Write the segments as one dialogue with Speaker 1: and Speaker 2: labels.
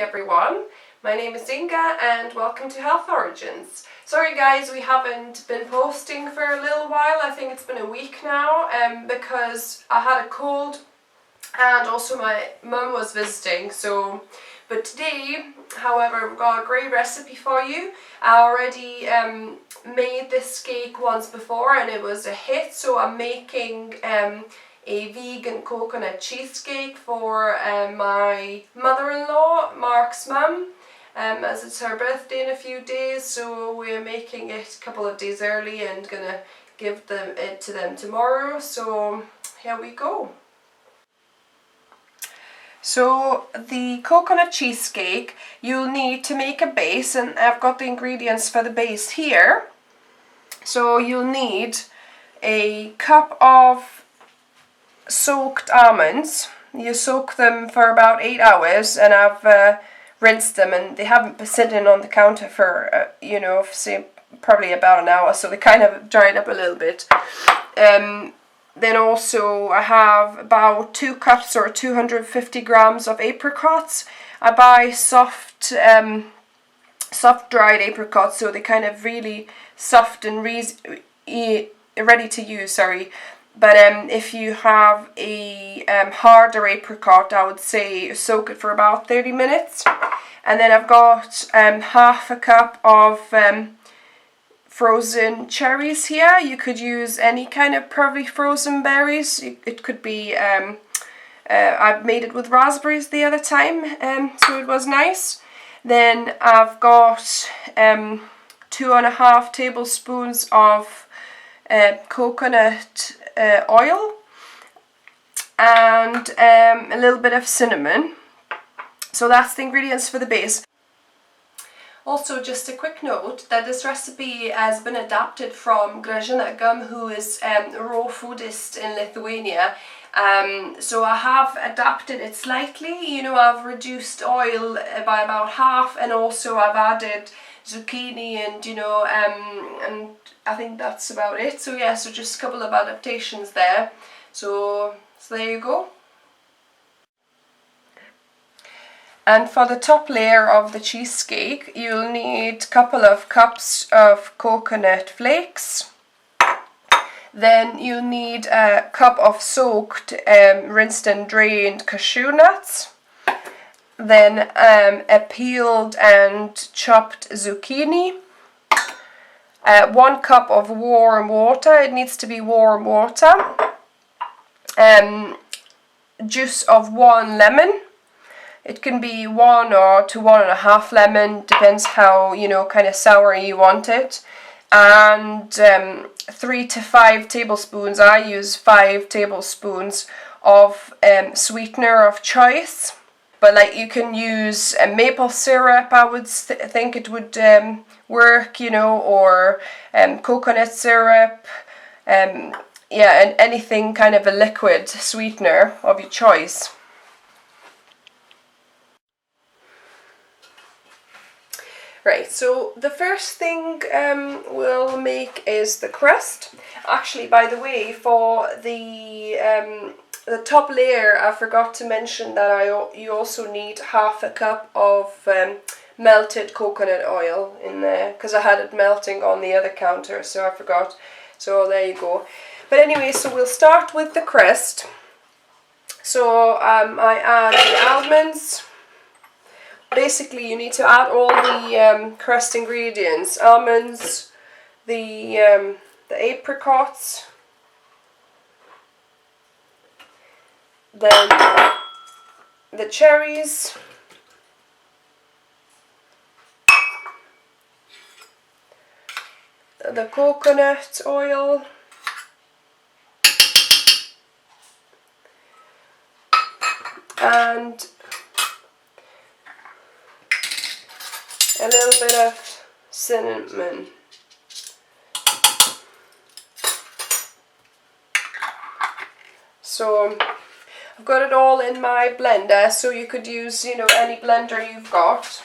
Speaker 1: everyone. My name is Inga and welcome to Health Origins. Sorry guys, we haven't been posting for a little while. I think it's been a week now because I had a cold and also my mum was visiting. But today, however, we've got a great recipe for you. I already made this cake once before and it was a hit, so I'm making a vegan coconut cheesecake for my mother-in-law, Mark's mum, as it's her birthday in a few days, so we're making it a couple of days early and gonna give it to them tomorrow. So here we go. So the coconut cheesecake, you'll need to make a base, and I've got the ingredients for the base here. So you'll need a cup of soaked almonds. You soak them for about 8 hours, and I've rinsed them, and they haven't been sitting on the counter for say probably about an hour, so they kind of dried up a little bit. Then also I have about 2 cups or 250 grams of apricots. I buy soft dried apricots, so they're kind of really soft and ready to use, sorry. But if you have a harder apricot, I would say soak it for about 30 minutes. And then I've got half a cup of frozen cherries here. You could use any kind of pearly frozen berries. It could be, I made it with raspberries the other time, so it was nice. Then I've got 2.5 tablespoons of coconut oil and a little bit of cinnamon. So that's the ingredients for the base. Also, just a quick note that this recipe has been adapted from Grażyna Gum, who is a raw foodist in Lithuania. So I have adapted it slightly. I've reduced oil by about half, and also I've added zucchini and and I think that's about it. So yeah, so just a couple of adaptations there. So there you go. And for the top layer of the cheesecake, you'll need a couple of cups of coconut flakes. Then you'll need a cup of soaked, rinsed and drained cashew nuts. Then a peeled and chopped zucchini. 1 cup of warm water. It needs to be warm water. Juice of 1 lemon. It can be 1 to 1.5 lemon, depends how kind of sour you want it. And 3 to 5 tablespoons. I use 5 tablespoons of sweetener of choice. But like, you can use maple syrup, I would think it would work, or coconut syrup, yeah, and anything kind of a liquid sweetener of your choice. Right, so the first thing we'll make is the crust. Actually, by the way, for the top layer, I forgot to mention that you also need half a cup of melted coconut oil in there, because I had it melting on the other counter, so I forgot. So there you go. But anyway, so we'll start with the crust. So I add the almonds. Basically, you need to add all the crust ingredients: almonds, the apricots, then the cherries, the coconut oil, and a little bit of cinnamon. So I've got it all in my blender, so you could use any blender you've got.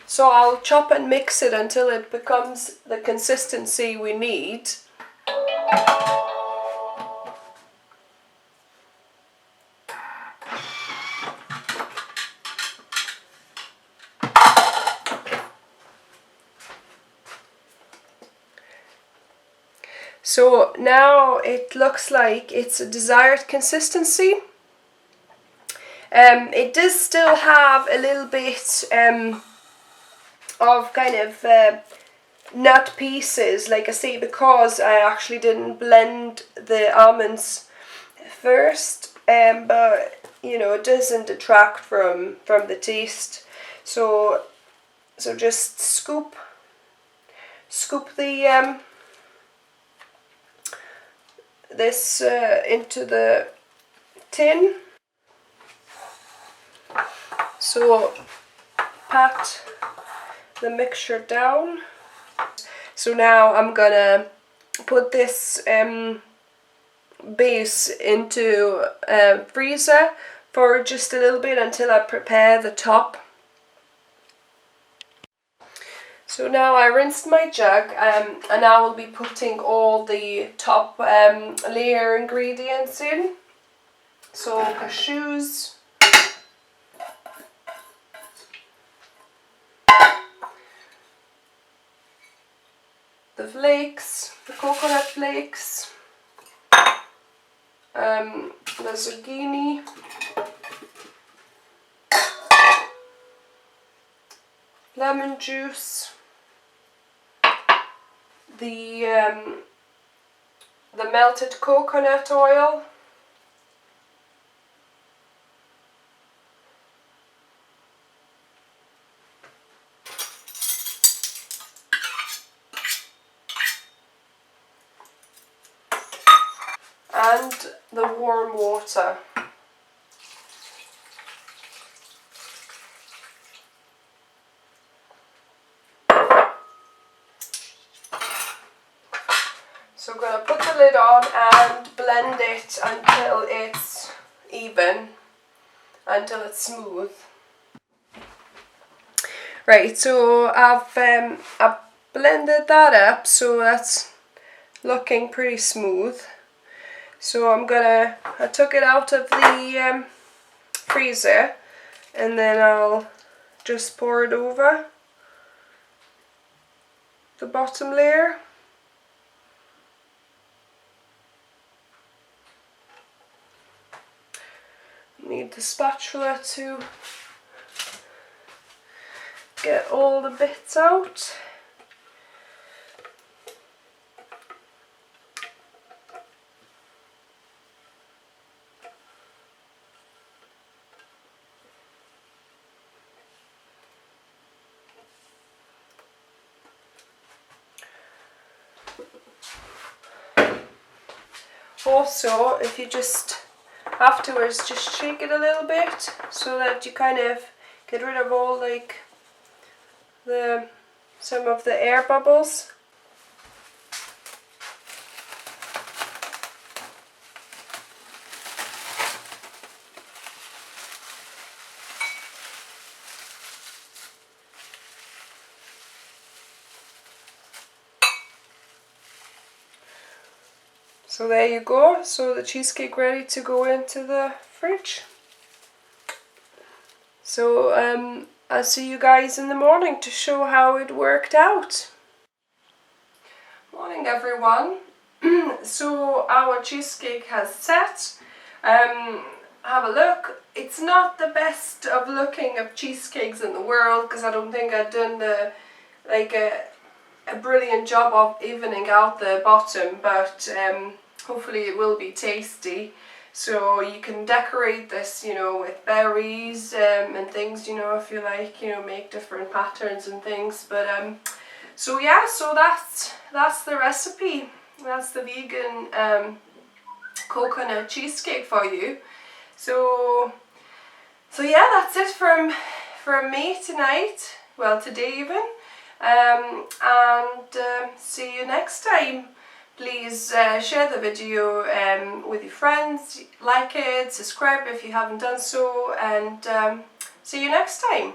Speaker 1: So I'll chop and mix it until it becomes the consistency we need. So now it looks like it's a desired consistency. It does still have a little bit of kind of nut pieces, like I say, because I actually didn't blend the almonds first, but you know, it doesn't detract from the taste. So just scoop the this into the tin. So pat the mixture down. So now I'm gonna put this base into freezer for just a little bit until I prepare the top. So now I rinsed my jug, and I will be putting all the top layer ingredients in. So cashews, the flakes, the coconut flakes, the zucchini, lemon juice, the melted coconut oil, and the warm water. So I'm going to put the lid on and blend it until it's even, until it's smooth. Right, so I've blended that up, so that's looking pretty smooth. So I took it out of the freezer, and then I'll just pour it over the bottom layer. Need the spatula to get all the bits out. Also, if you just afterwards just shake it a little bit so that you kind of get rid of all like some of the air bubbles. So there you go, so the cheesecake ready to go into the fridge. So I'll see you guys in the morning to show how it worked out. Morning everyone. So our cheesecake has set. Have a look. It's not the best of looking of cheesecakes in the world, because I don't think I've done a brilliant job of evening out the bottom, but hopefully it will be tasty. So you can decorate this, you know, with berries and things, you know, if you like, you know, make different patterns and things. But so yeah, so that's the recipe. That's the vegan coconut cheesecake for you. So yeah, that's it from me tonight. Well, today even. See you next time. Please share the video with your friends, like it, subscribe if you haven't done so, and see you next time.